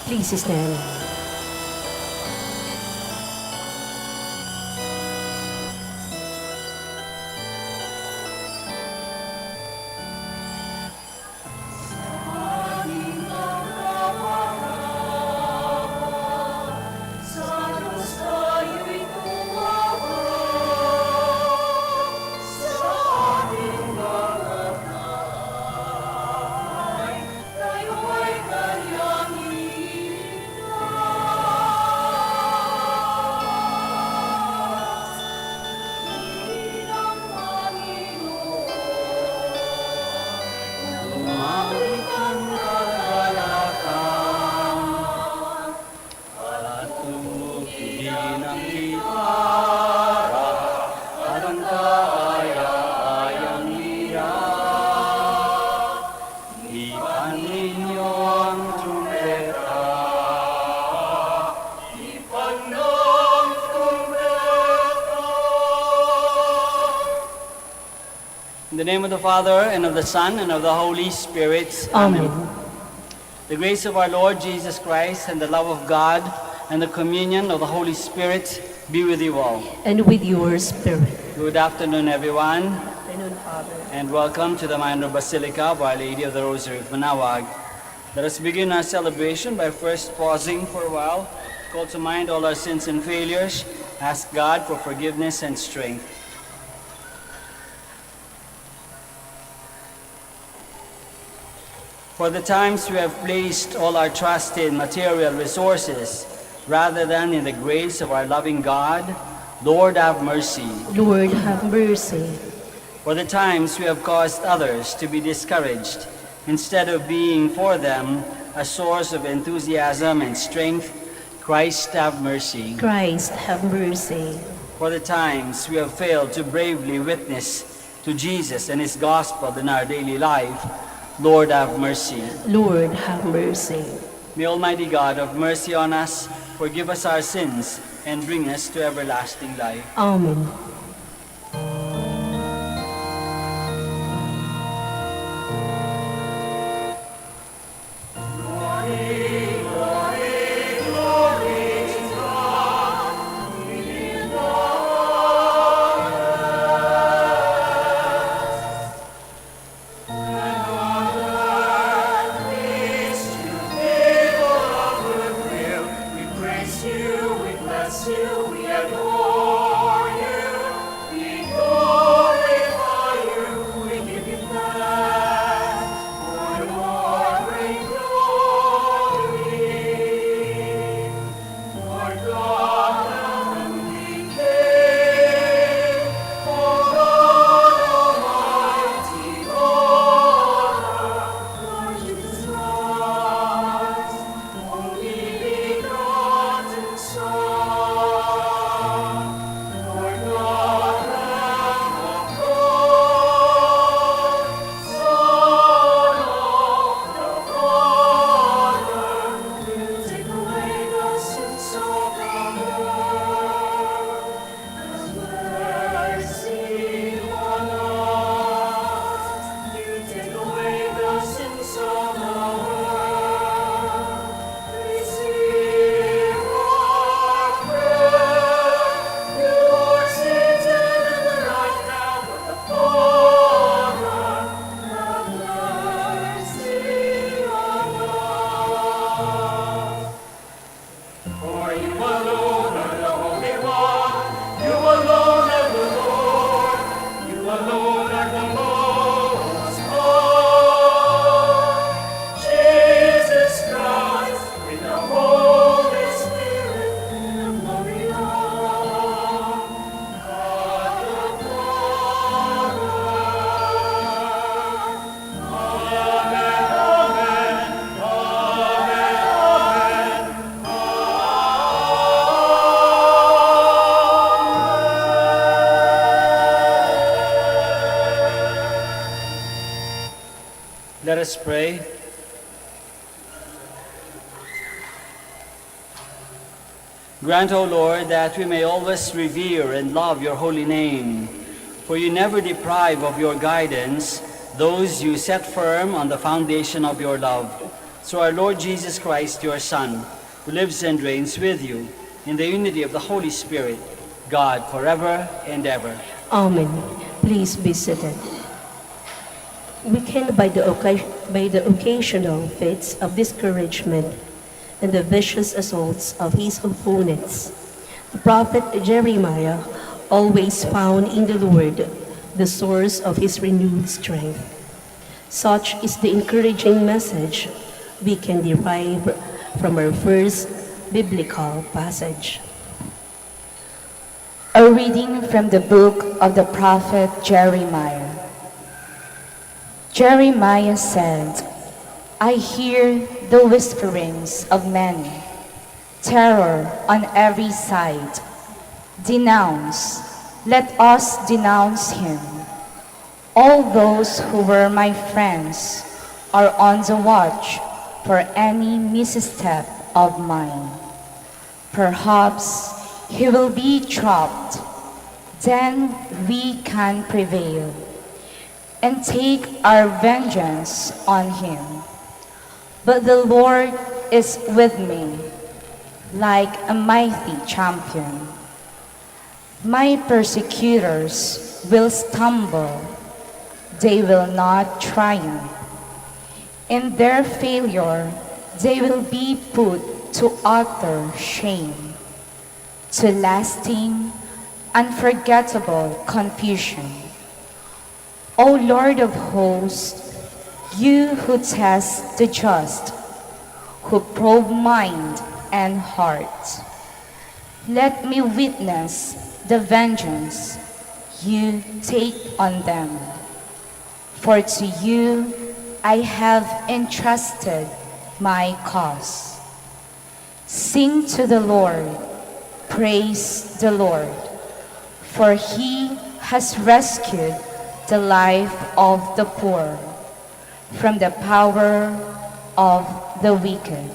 Please stand. In the name of the Father, and of the Son, and of the Holy Spirit. Amen. The grace of our Lord Jesus Christ, and the love of God, and the communion of the Holy Spirit be with you all. And with your spirit. Good afternoon, everyone, Afternoon, Father. and welcome to the Minor Basilica of Our Lady of the Rosary of Manaoag. Let us begin our celebration by first pausing for a while, call to mind all our sins and failures, ask God for forgiveness and strength. For the times we have placed all our trust in material resources rather than in the grace of our loving God, Lord have mercy. Lord, have mercy. For the times we have caused others to be discouraged instead of being for them a source of enthusiasm and strength, Christ have mercy. Christ, have mercy. For the times we have failed to bravely witness to Jesus and his gospel in our daily life, Lord have mercy. Lord, have mercy. May Almighty God have mercy on us, forgive us our sins, and bring us to everlasting life. Amen. Let us pray. Grant, O Lord, that we may always revere and love your holy name, for you never deprive of your guidance those you set firm on the foundation of your love. through our Lord Jesus Christ, your Son, who lives and reigns with you in the unity of the Holy Spirit, God, forever and ever. Amen. Please be seated. Weakened by the occasional fits of discouragement and the vicious assaults of his opponents, the prophet Jeremiah always found in the Lord the source of his renewed strength. Such is the encouraging message we can derive from our first biblical passage. A reading from the book of the prophet Jeremiah. Jeremiah said, I hear the whisperings of many, terror on every side. Denounce, let us denounce him. All those who were my friends are on the watch for any misstep of mine. Perhaps he will be trapped, then we can prevail and take our vengeance on him. But the Lord is with me, like a mighty champion. My persecutors will stumble, they will not triumph. In their failure, they will be put to utter shame, to lasting, unforgettable confusion. O Lord of hosts, you who test the just, who probe mind and heart, let me witness the vengeance you take on them. For to you I have entrusted my cause. Sing to the Lord, praise the Lord, for he has rescued the life of the poor from the power of the wicked.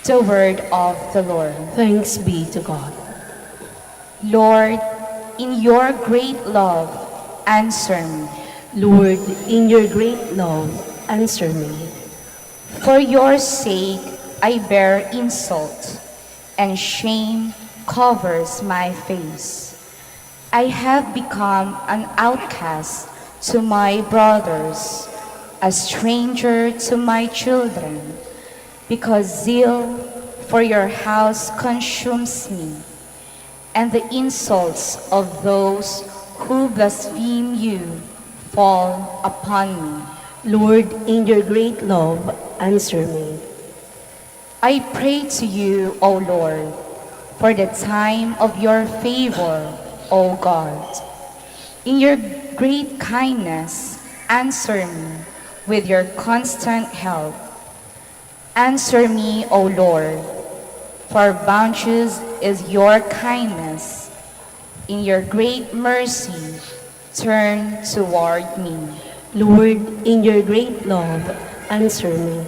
The word of the Lord. Thanks be to God. Lord, in your great love, answer me. Lord, in your great love, answer me. For your sake, I bear insult, and shame covers my face. I have become an outcast to my brothers, a stranger to my children, because zeal for your house consumes me, and the insults of those who blaspheme you fall upon me. Lord, in your great love, answer me. I pray to you, O Lord, for the time of your favor, O God. In your great kindness, answer me with your constant help. Answer me, O Lord, for bounteous is your kindness. In your great mercy, turn toward me. Lord, in your great love, answer me.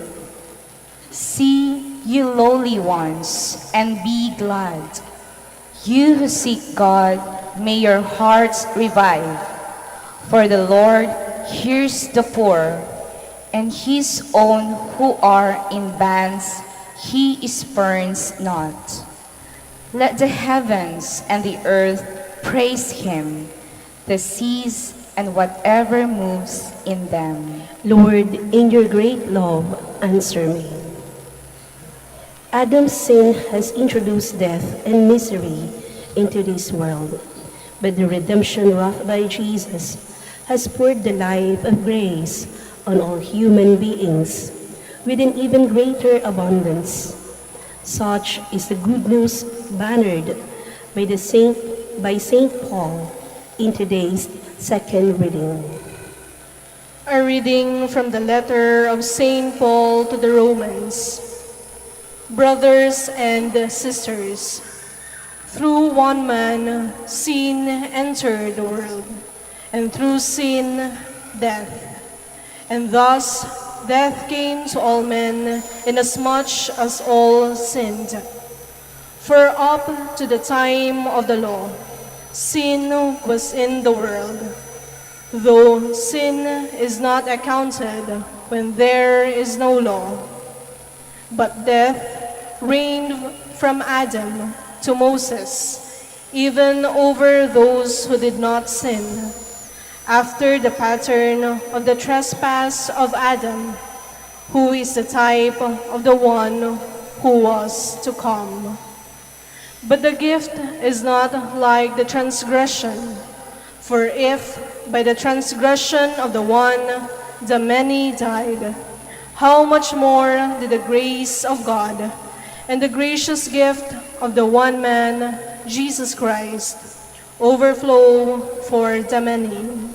See, you lowly ones, and be glad. You who seek God, may your hearts revive. For the Lord hears the poor, and his own who are in bands he spurns not. Let the heavens and the earth praise him, the seas and whatever moves in them. Lord, in your great love, answer me. Adam's sin has introduced death and misery into this world, but the redemption wrought by Jesus has poured the life of grace on all human beings with an even greater abundance. Such is the good news bannered by Saint Paul in today's second reading. A reading from the letter of Saint Paul to the Romans. Brothers and sisters, through one man sin entered the world, and through sin death. And thus death came to all men, inasmuch as all sinned. For up to the time of the law, sin was in the world, though sin is not accounted when there is no law. But death reigned from Adam to Moses, even over those who did not sin, after the pattern of the trespass of Adam, who is the type of the one who was to come. But the gift is not like the transgression, for if by the transgression of the one the many died, how much more did the grace of God and the gracious gift of the one man, Jesus Christ, overflow for the many.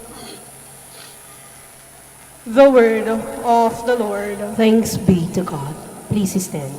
The word of the Lord. Thanks be to God. Please stand.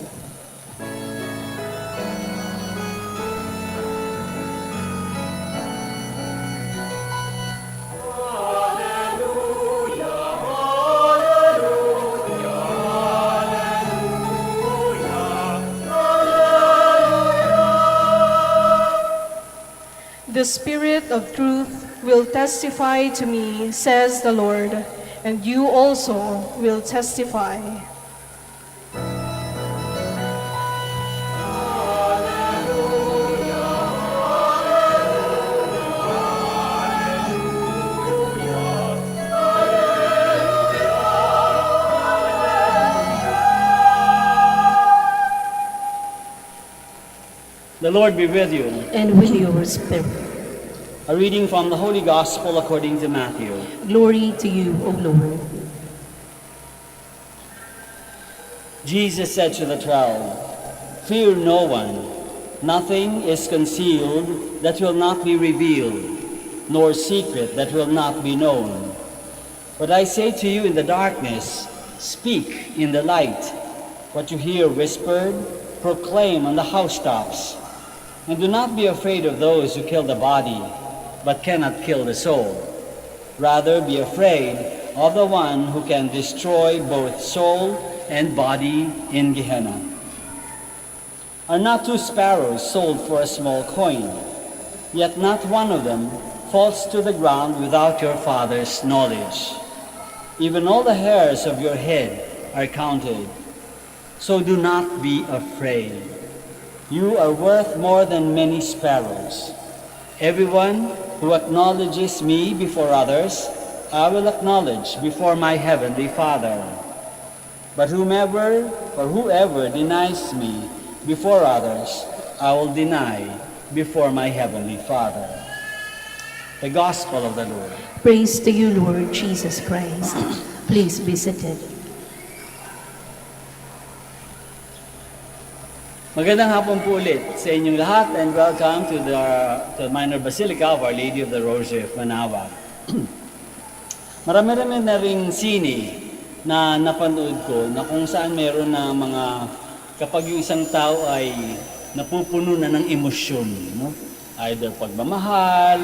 The Spirit of truth will testify to me, says the Lord, and you also will testify. The Lord be with you. And with your spirit. A reading from the Holy Gospel according to Matthew. Glory to you, O Lord. Jesus said to the 12, "Fear no one. Nothing is concealed that will not be revealed, nor secret that will not be known. What I say to you in the darkness, speak in the light. What you hear whispered, proclaim on the housetops. And do not be afraid of those who kill the body, but cannot kill the soul. Rather be afraid of the one who can destroy both soul and body in Gehenna. Are not 2 sparrows sold for a small coin? Yet not one of them falls to the ground without your Father's knowledge. Even all the hairs of your head are counted. So do not be afraid. You are worth more than many sparrows. Everyone who acknowledges me before others, I will acknowledge before my heavenly Father. But whoever denies me before others, I will deny before my heavenly Father." The Gospel of the Lord. Praise to you, Lord Jesus Christ. Please be seated. Magandang hapon po ulit sa inyong lahat and welcome to the Minor Basilica of Our Lady of the Rosary of Manaoag. Marami-rami na ring sine na napanood ko na kung saan meron na mga kapag yung isang tao ay napupuno na ng emosyon, no? Either pagmamahal,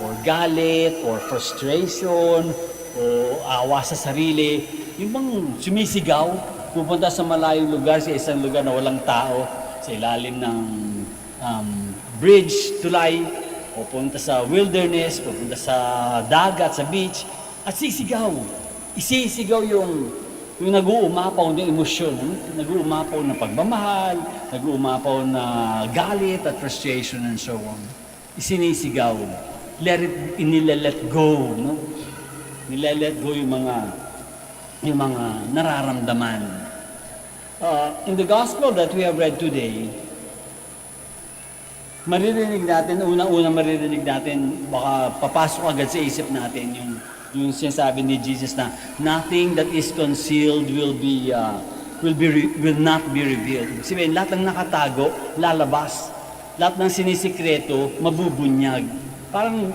or galit, or frustration, o awa sa sarili, yung bang sumisigaw, pupunta sa malayong lugar, sa isang lugar na walang tao, sa ilalim ng bridge, tulay, pupunta sa wilderness, pupunta sa dagat, sa beach, at sisigaw. Isisigaw yung nag-uumapaw ng emosyon, nag-uumapaw ng pagmamahal, nag-uumapaw na galit at frustration and so on. Isinisigaw. Let go, no? Nilalet go yung mga nararamdaman. In the gospel that we have read today, maririnig natin, unang-unang maririnig natin, baka papasok agad sa isip natin yung sinasabi ni Jesus na nothing that is concealed will not be revealed. Sabihin, lahat ng nakatago, lalabas. Lahat ng sinisikreto, mabubunyag. Parang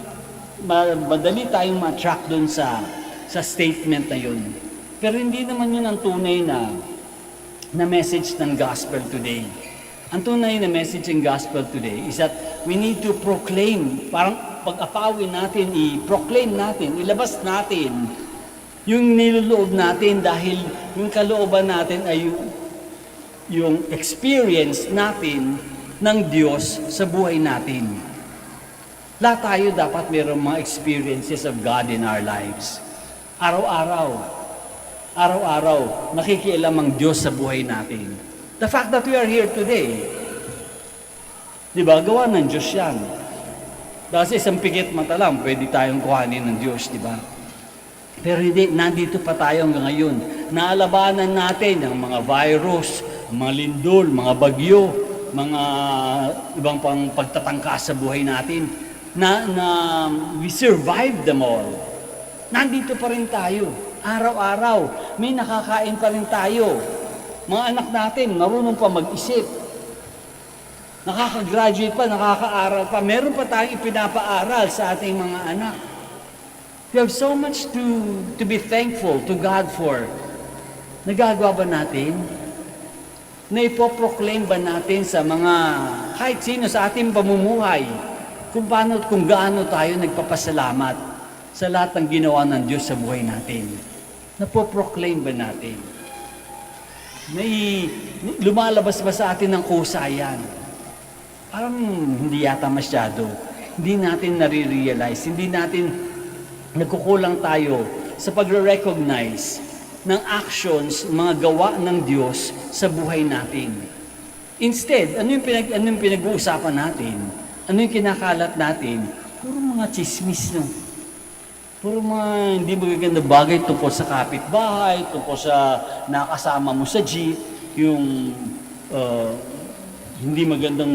madali tayong ma-track dun sa statement na yun. Pero hindi naman yun ang tunay na message ng gospel today. Ang tunay na message ng gospel today is that we need to proclaim, parang pag-apawin natin, i-proclaim natin, ilabas natin yung niloloob natin dahil yung kalooban natin ay yung experience natin ng Diyos sa buhay natin. Lahat tayo dapat mayroong mga experiences of God in our lives. Araw-araw, nakikialam ang Diyos sa buhay natin. The fact that we are here today, di ba, gawa ng Diyos yan. Dahil sa isang pikit mata lang, pwede tayong kuhanin ng Diyos, di ba? Pero hindi, nandito pa tayo hanggang ngayon. Naalabanan natin ang mga virus, mga lindol, mga bagyo, mga ibang pang pagtatangka sa buhay natin, na we survived them all. Nandito pa rin tayo. Araw-araw, may nakakain pa rin tayo. Mga anak natin, marunong pa mag-isip. Nakaka-graduate pa, nakaka-aral pa. Meron pa tayong ipinapaaral sa ating mga anak. We have so much to be thankful to God for. Nagagawa ba natin? Naipoproclaim ba natin sa mga kahit sino sa ating pamumuhay kung gaano tayo nagpapasalamat sa lahat ng ginawa ng Diyos sa buhay natin? Napoproclaim ba natin? Lumalabas ba sa atin ng kusayan? Parang hindi yata masyado. Hindi natin nare-realize, hindi natin nagkukulang tayo sa pagre-recognize ng actions, mga gawa ng Diyos sa buhay natin. Instead, ano yung pinag-uusapan natin? Ano yung kinakalat natin? Puro mga chismis, no? Puro mga hindi magagandang bagay tungkol sa kapitbahay, tungkol sa nakasama mo sa jeep, yung hindi magandang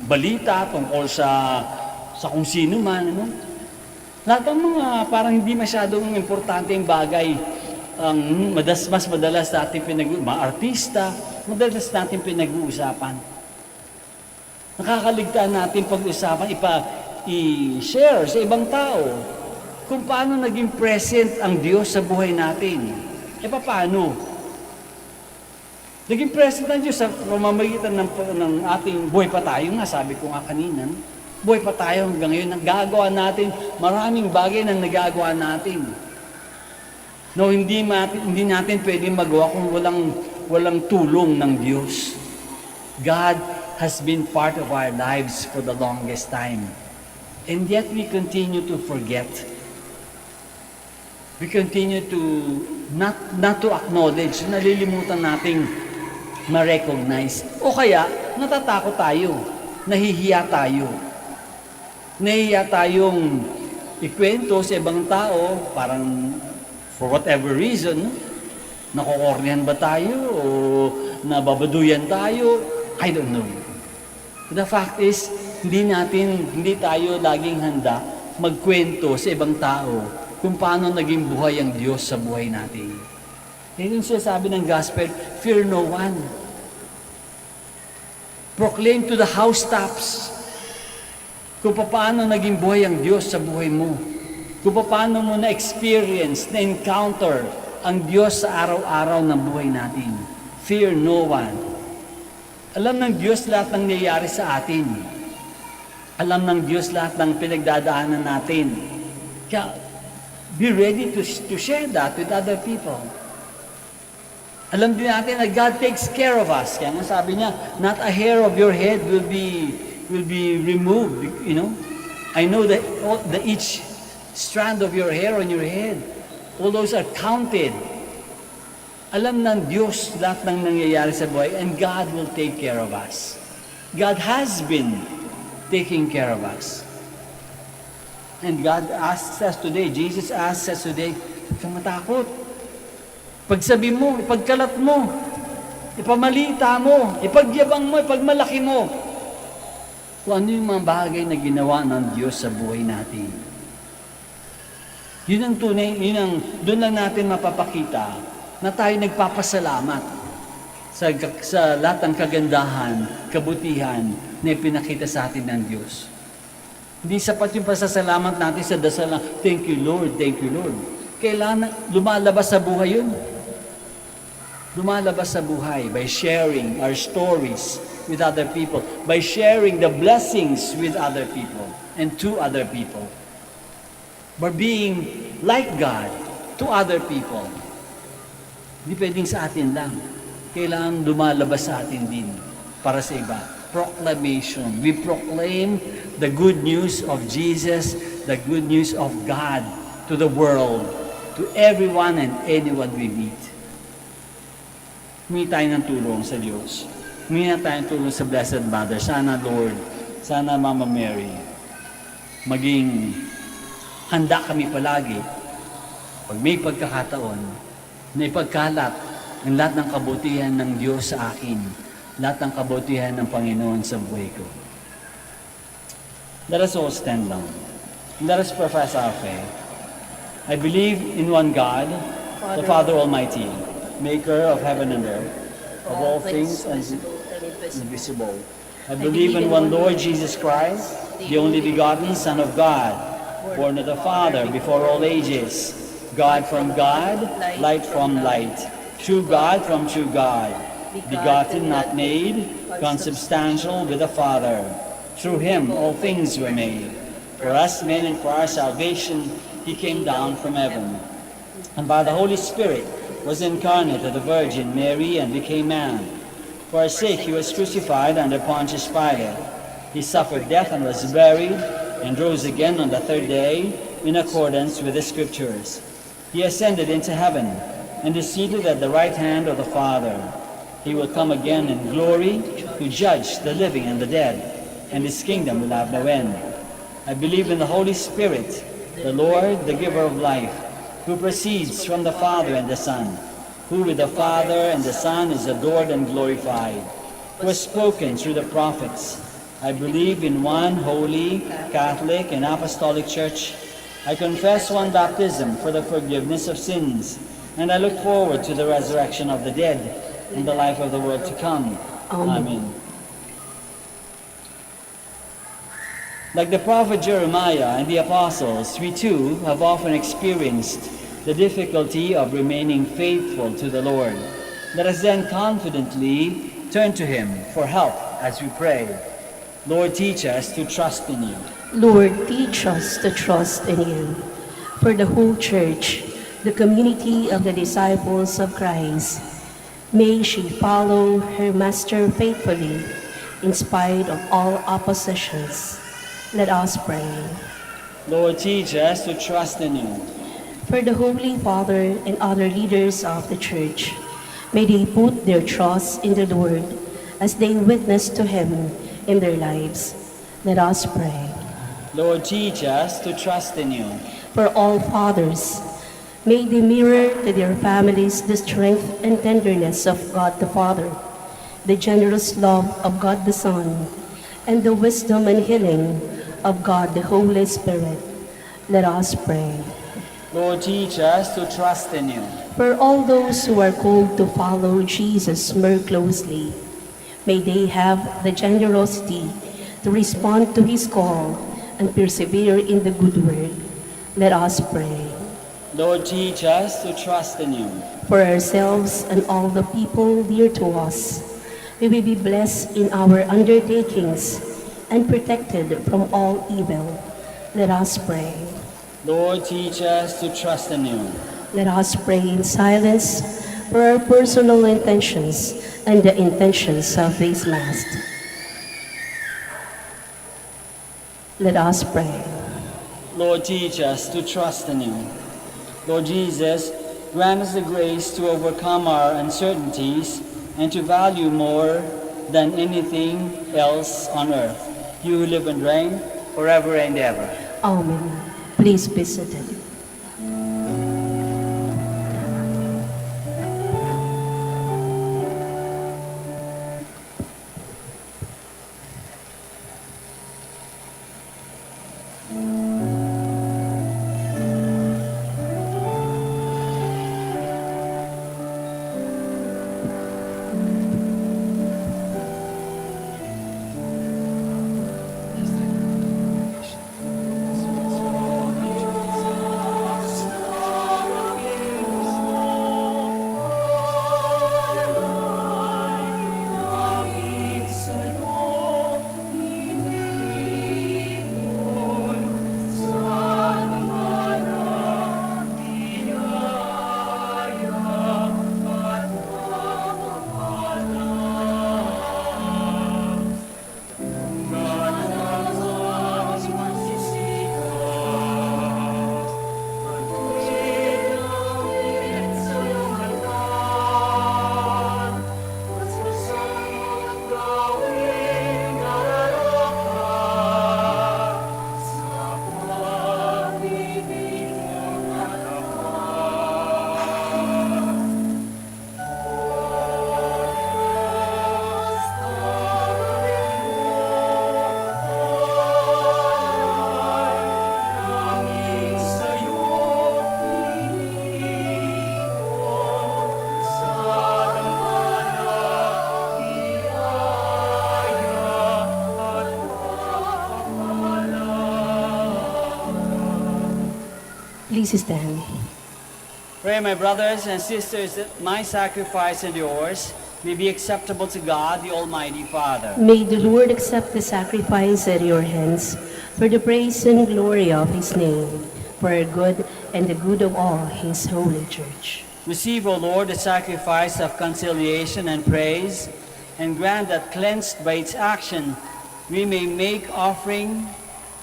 balita tungkol sa kung sino man, ano? Lahat ng mga parang hindi masyadong importanteng bagay ang mas madalas natin mga artista, madalas natin pinag-uusapan. Nakakaligtaan natin pag-usapan, i-share sa ibang tao kung paano naging present ang Diyos sa buhay natin. Paano? Naging present ang Diyos sa pamamagitan ng ating buhay pa tayo nga, sabi ko nga kanina. Buhay pa tayo hanggang ngayon. Nagagawa natin, maraming bagay na nagagawa natin. No, hindi natin pwedeng magawa kung walang tulong ng Diyos. God has been part of our lives for the longest time. And yet we continue to forget. We continue to not to acknowledge, nalilimutan nating ma-recognize. O kaya, natatakot tayo, nahihiya tayo. Nahihiya tayong ikwento sa ibang tao, parang for whatever reason, nakokornihan ba tayo o nababaduyan tayo? I don't know. The fact is, hindi tayo laging handa magkwento sa ibang tao kung paano naging buhay ang Diyos sa buhay natin. Yan yung sinasabi ng gospel, fear no one. Proclaim to the housetops kung paano naging buhay ang Diyos sa buhay mo. Kung paano mo na-experience, na-encounter ang Diyos sa araw-araw ng buhay natin. Fear no one. Alam ng Diyos lahat ng nangyayari sa atin. Alam ng Diyos lahat ng pinagdadaanan natin. Kaya, be ready to share that with other people. Alam din natin na God takes care of us. Kaya nga sabi niya, not a hair of your head will be removed. You know, I know that each strand of your hair on your head, all those are counted. Alam ng Diyos lahat ng nangyayari sa buhay, and God will take care of us. God has been taking care of us. And God asks us today, Jesus asks us today, huwag kang matakot. Pagsabi mo, ipagkalat mo, ipamalita mo, ipagyabang mo, ipagmalaki mo. Kung ano yung mga bagay na ginawa ng Diyos sa buhay natin. Yun ang tunay, doon lang natin mapapakita na tayo nagpapasalamat sa lahat ng kagandahan, kabutihan na ipinakita sa atin ng Diyos. Hindi sapat yung pasasalamat natin sa dasal na, thank you Lord, thank you Lord. Kailangan lumalabas sa buhay yun. Lumalabas sa buhay by sharing our stories with other people, by sharing the blessings with other people and to other people, by being like God to other people. Hindi pwedeng sa atin lang. Kailangan lumalabas sa atin din para sa iba. proclamation. We proclaim the good news of Jesus, the good news of God to the world, to everyone and anyone we meet. Humingi tayo ng tulong sa Diyos. Humingi tayo ng tulong sa Blessed Mother. Sana, Lord, sana Mama Mary, maging handa kami palagi pag may pagkakataon na ipagkalat ang lahat ng kabutihan ng Diyos sa akin, lahat ng kabutihan ng Panginoon sa buhay ko. Let us all stand down. Let us profess our faith. I believe in one God, the Father Almighty, maker of heaven and earth, of all things invisible. I believe in one Lord Jesus Christ, the only begotten Son of God, born of the Father before all ages, God from God, light from light, true God from true God, begotten, not made, consubstantial with the Father. Through him all things were made. For us men and for our salvation, he came down from heaven. And by the Holy Spirit was incarnate of the Virgin Mary and became man. For our sake he was crucified under Pontius Pilate. He suffered death and was buried, and rose again on the third day in accordance with the Scriptures. He ascended into heaven and is seated at the right hand of the Father. He will come again in glory to judge the living and the dead, and his kingdom will have no end. I believe in the Holy Spirit, the Lord, the giver of life, who proceeds from the Father and the Son, who with the Father and the Son is adored and glorified, who has spoken through the prophets. I believe in one holy, Catholic, and Apostolic Church. I confess one baptism for the forgiveness of sins, and I look forward to the resurrection of the dead and the life of the world to come. Amen. Like the prophet Jeremiah and the apostles, we too have often experienced the difficulty of remaining faithful to the Lord. Let us then confidently turn to him for help as we pray. Lord, teach us to trust in you. Lord, teach us to trust in you. For the whole church, the community of the disciples of Christ, may she follow her Master faithfully in spite of all oppositions. Let us pray. Lord, teach us to trust in you. For the Holy Father and other leaders of the Church, may they put their trust in the Lord as they witness to him in their lives. Let us pray. Lord, teach us to trust in you. For all fathers, may they mirror to their families the strength and tenderness of God the Father, the generous love of God the Son, and the wisdom and healing of God the Holy Spirit. Let us pray. Lord, teach us to trust in you. For all those who are called to follow Jesus more closely, may they have the generosity to respond to his call and persevere in the good work. Let us pray. Lord, teach us to trust in you. For ourselves and all the people dear to us, we will be blessed in our undertakings and protected from all evil. Let us pray. Lord, teach us to trust in you. Let us pray in silence for our personal intentions and the intentions of this Mass. Let us pray. Lord, teach us to trust in you. Lord Jesus, grant us the grace to overcome our uncertainties and to value more than anything else on earth. You who live and reign forever and ever. Amen. Please be seated. Please stand. Pray, my brothers and sisters, that my sacrifice and yours may be acceptable to God, the Almighty Father. May the Lord accept the sacrifice at your hands for the praise and glory of his name, for our good and the good of all his holy church. Receive, O Lord, the sacrifice of conciliation and praise, and grant that, cleansed by its action, we may make offering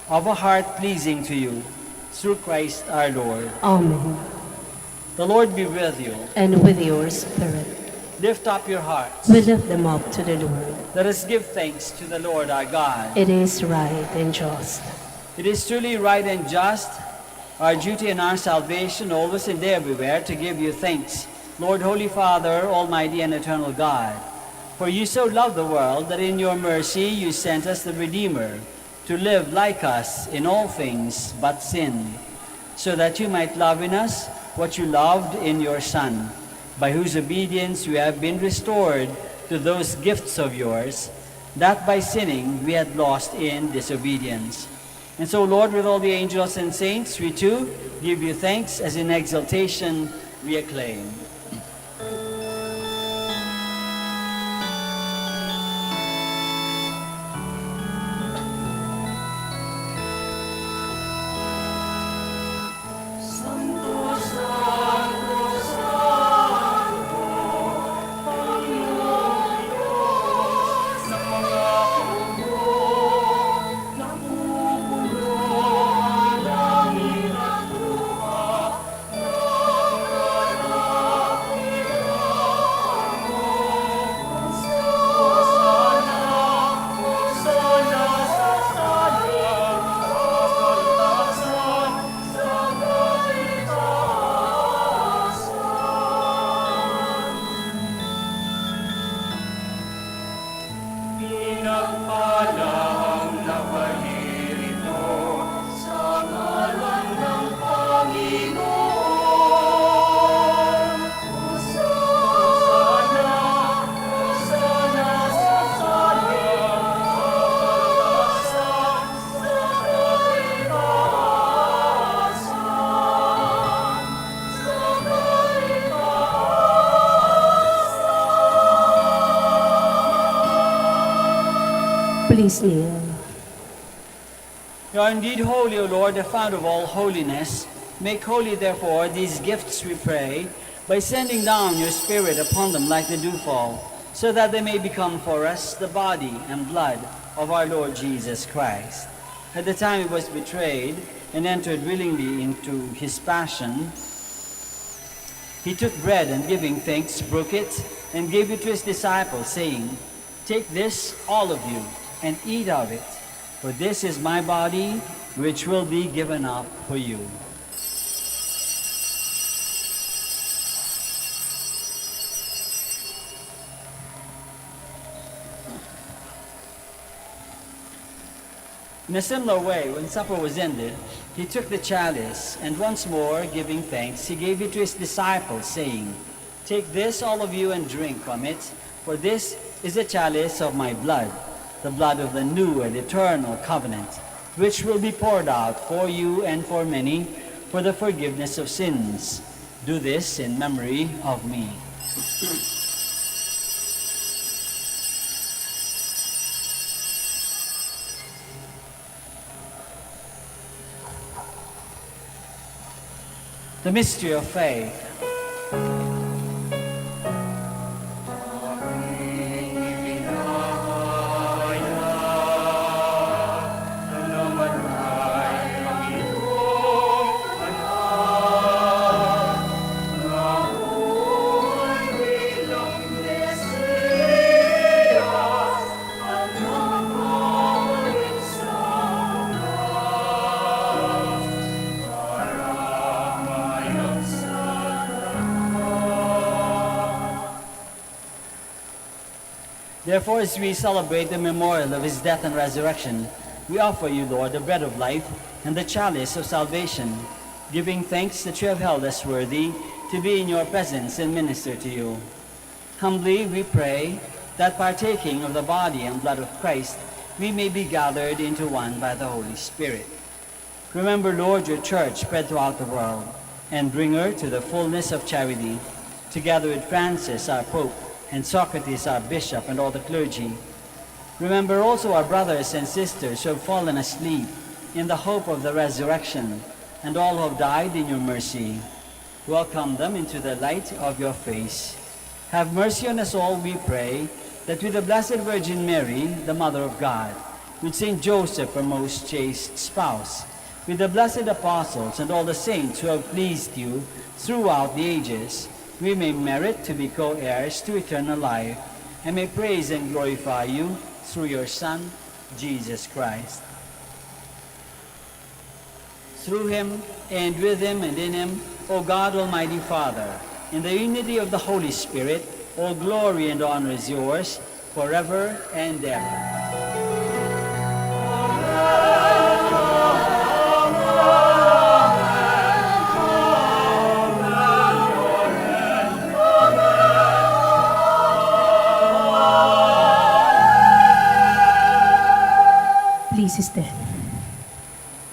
of a heart pleasing to you, through Christ our Lord. Amen. The Lord be with you. And with your spirit, Lift up your hearts. we lift them up to the Lord. Let us give thanks to the Lord our God. It is right and just. It is truly right and just, our duty and our salvation, always and everywhere, to give you thanks, Lord, Holy Father, Almighty and eternal God. For you so loved the world that in your mercy you sent us the Redeemer, to live like us in all things but sin, so that you might love in us what you loved in your Son, by whose obedience we have been restored to those gifts of yours, that by sinning we had lost in disobedience. And so, Lord, with all the angels and saints, we too give you thanks as in exaltation we acclaim. Please kneel. You are indeed holy, O Lord, the fount of all holiness. Make holy, therefore, these gifts, we pray, by sending down your Spirit upon them like the dewfall, so that they may become for us the body and blood of our Lord Jesus Christ. At the time he was betrayed and entered willingly into his passion, he took bread and giving thanks, broke it, and gave it to his disciples, saying, "Take this, all of you, and eat of it, for this is my body, which will be given up for you." In a similar way, when supper was ended, he took the chalice, and once more, giving thanks, he gave it to his disciples, saying, "Take this, all of you, and drink from it, for this is the chalice of my blood, the blood of the new and eternal covenant, which will be poured out for you and for many for the forgiveness of sins. Do this in memory of me." The mystery of faith. Therefore, as we celebrate the memorial of his death and resurrection, we offer you, Lord, the bread of life and the chalice of salvation, giving thanks that you have held us worthy to be in your presence and minister to you. Humbly we pray that, partaking of the body and blood of Christ, we may be gathered into one by the Holy Spirit. Remember, Lord, your church spread throughout the world, and bring her to the fullness of charity, together with Francis, our Pope, and Socrates, our Bishop, and all the clergy. Remember also our brothers and sisters who have fallen asleep in the hope of the resurrection, and all who have died in your mercy. Welcome them into the light of your face. Have mercy on us all, we pray, that with the Blessed Virgin Mary, the Mother of God, with Saint Joseph, her most chaste spouse, with the blessed apostles and all the saints who have pleased you throughout the ages, we may merit to be co-heirs to eternal life, and may praise and glorify you through your Son, Jesus Christ. Through him, and with him, and in him, O God, Almighty Father, in the unity of the Holy Spirit, all glory and honor is yours, forever and ever. Please stand.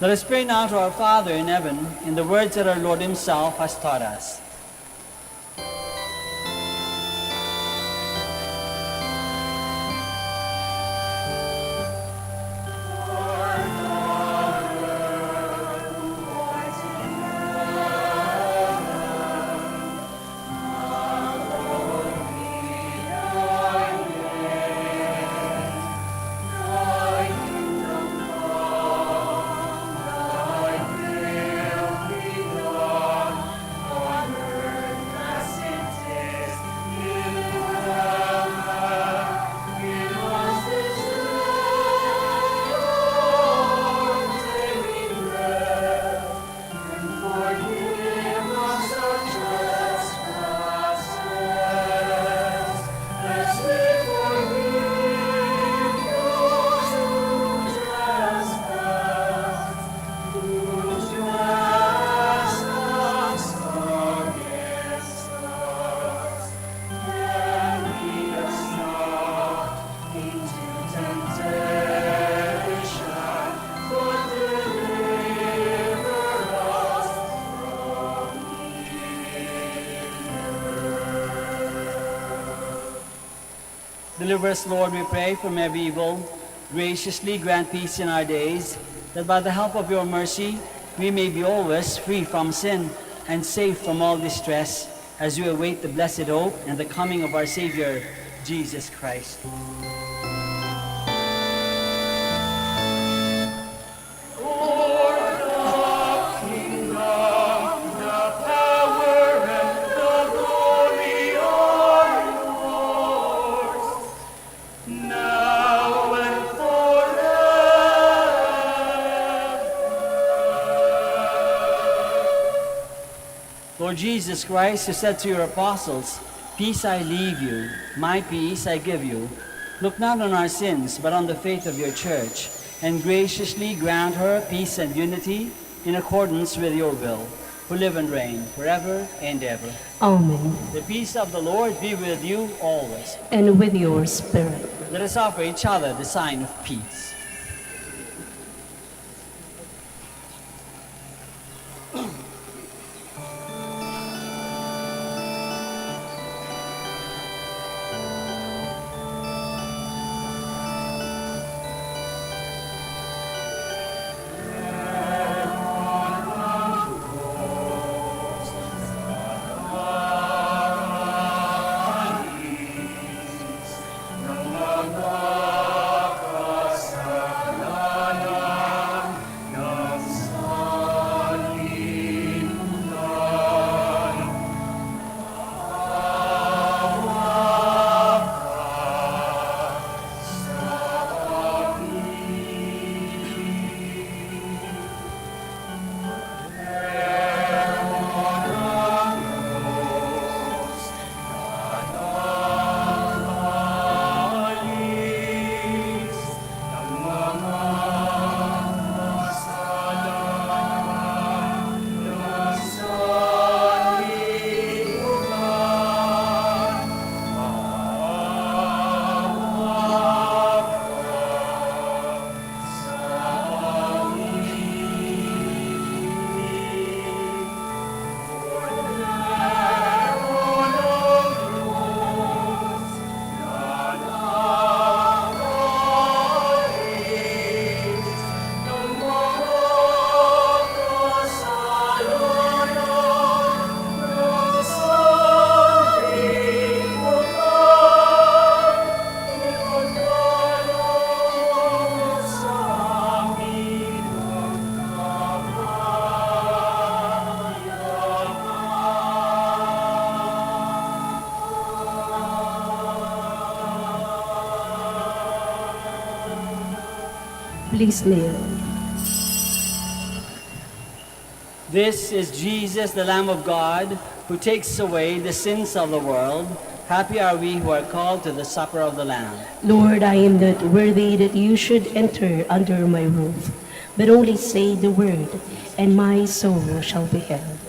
Let us pray now to our Father in heaven in the words that our Lord himself has taught us. Deliver us, Lord, we pray, from every evil. Graciously grant peace in our days, that by the help of your mercy we may be always free from sin and safe from all distress, as we await the blessed hope and the coming of our Savior, Jesus Christ. Lord Jesus Christ, who said to your apostles, "Peace I leave you, my peace I give you," look not on our sins, but on the faith of your church, and graciously grant her peace and unity in accordance with your will, who live and reign forever and ever. Amen. The peace of the Lord be with you always. And with your spirit. Let us offer each other the sign of peace. Please kneel. This is Jesus, the Lamb of God, who takes away the sins of the world. Happy are we who are called to the supper of the Lamb. Lord, I am not worthy that you should enter under my roof, but only say the word, and my soul shall be healed.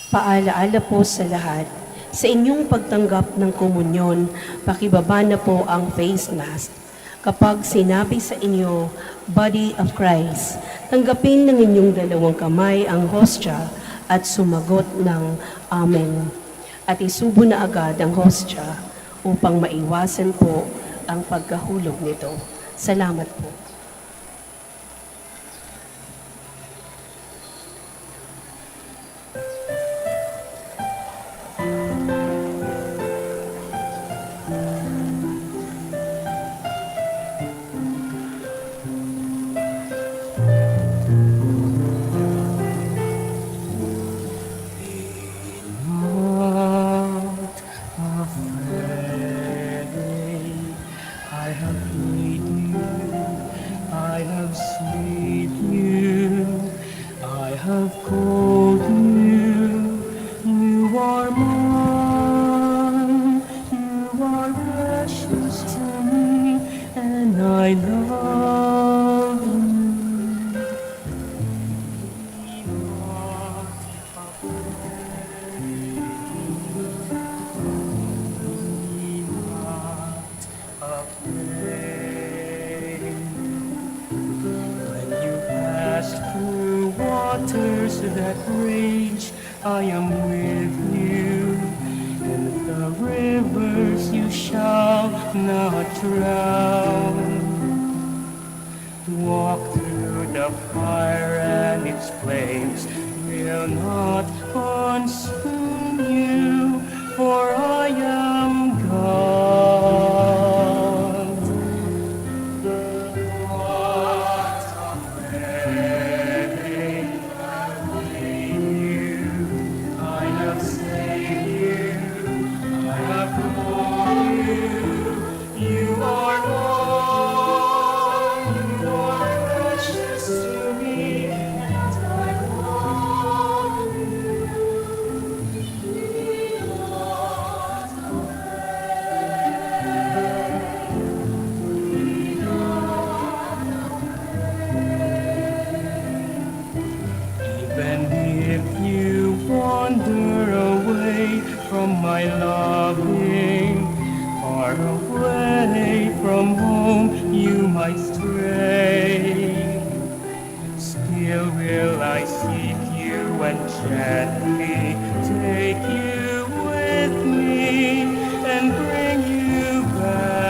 Paalaala po sa lahat, sa inyong pagtanggap ng komunyon, pakibaba na po ang face mask. Kapag sinabi sa inyo, Body of Christ, tanggapin ng inyong dalawang kamay ang hostya at sumagot ng Amen. At isubo na agad ang hostya upang maiwasan po ang pagkahulog nito. Salamat po. Waters that rage, I am with you. In the rivers you shall not drown. Walk through the fire and its flames will not consume you, for I am God. My loving, far away from home you might stray. Still will I seek you and gently take you with me and bring you back.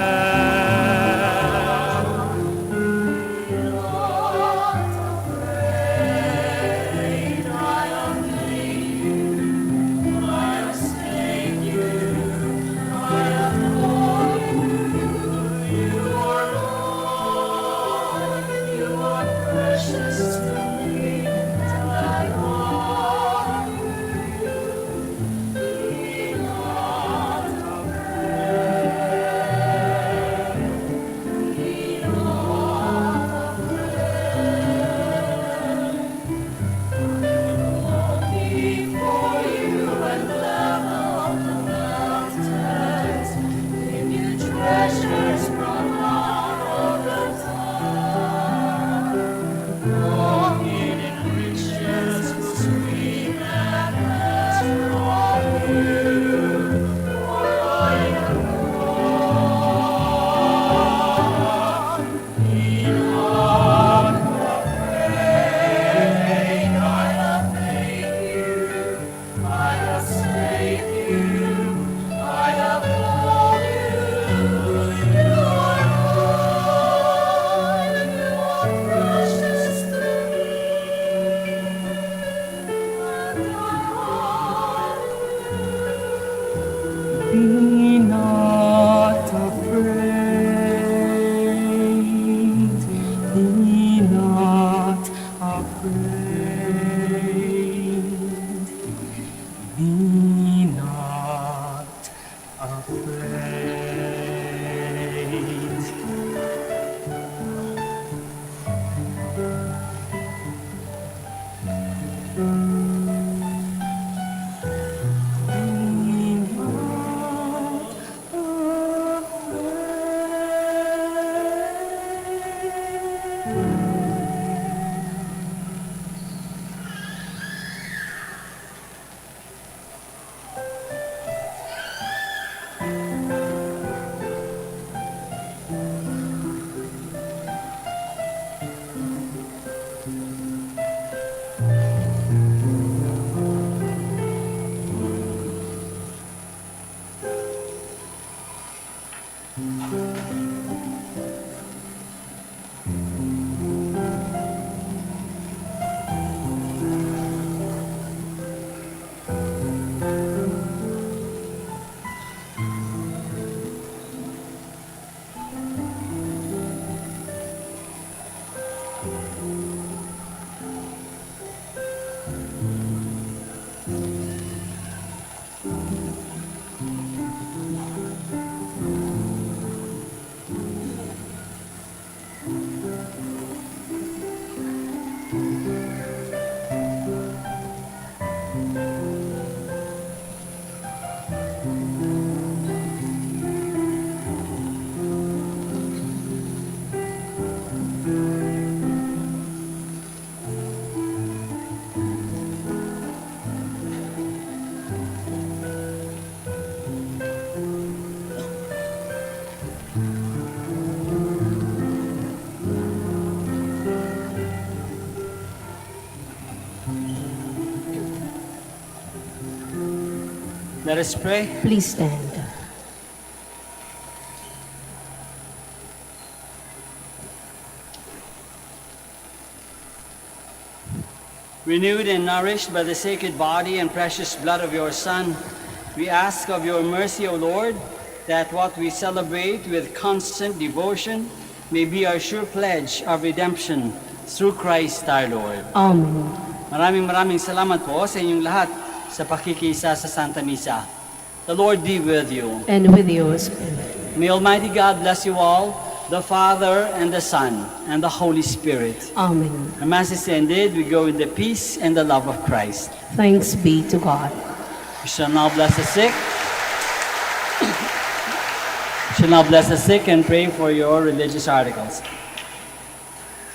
Let us pray. Please stand. Renewed and nourished by the sacred body and precious blood of your Son, we ask of your mercy, O Lord, that what we celebrate with constant devotion may be our sure pledge of redemption through Christ our Lord. Amen. Maraming salamat po sa inyong lahat sa pakikisa sa Santa Misa. The Lord be with you. And with your spirit. May Almighty God bless you all, the Father and the Son and the Holy Spirit. Amen. The Mass is ended. We go in the peace and the love of Christ. Thanks be to God. We shall now bless the sick. We shall now bless the sick and pray for your religious articles.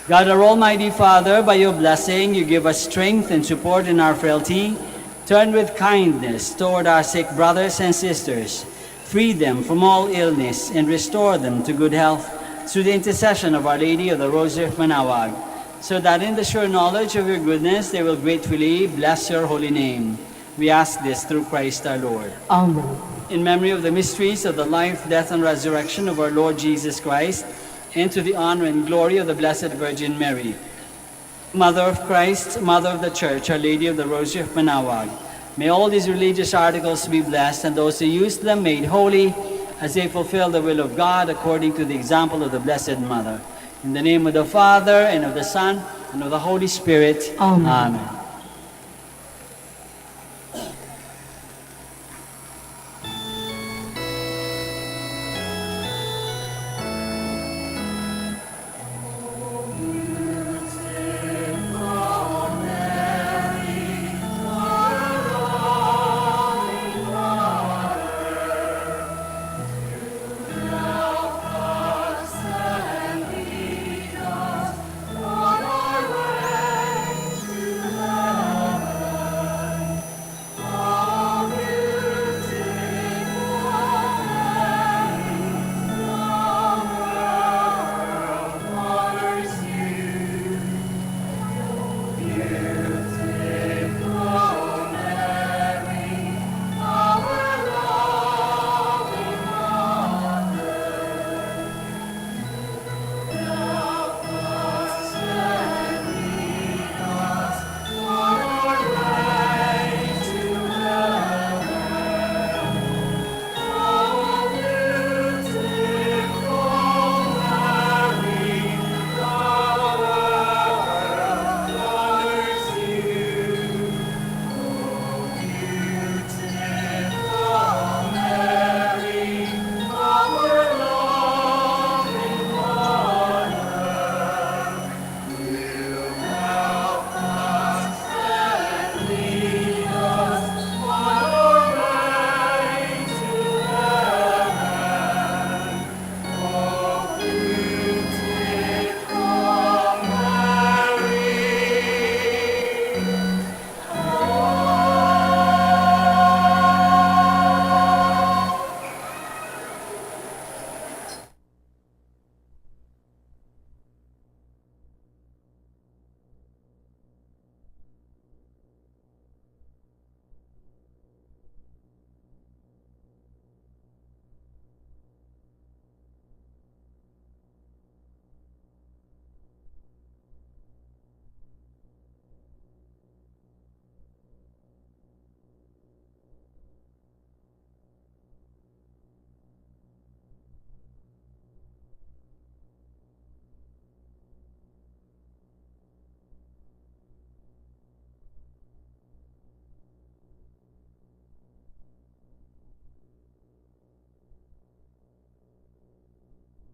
God, our Almighty Father, by your blessing, you give us strength and support in our frailty. Turn with kindness toward our sick brothers and sisters. Free them from all illness and restore them to good health through the intercession of Our Lady of the Rosary of Manaoag, so that in the sure knowledge of your goodness they will gratefully bless your holy name. We ask this through Christ our Lord. Amen. In memory of the mysteries of the life, death, and resurrection of our Lord Jesus Christ, and to the honor and glory of the Blessed Virgin Mary, Mother of Christ, Mother of the Church, Our Lady of the Rosary of Manaoag, may all these religious articles be blessed, and those who use them made holy, as they fulfill the will of God according to the example of the Blessed Mother. In the name of the Father, and of the Son, and of the Holy Spirit. Amen. Amen.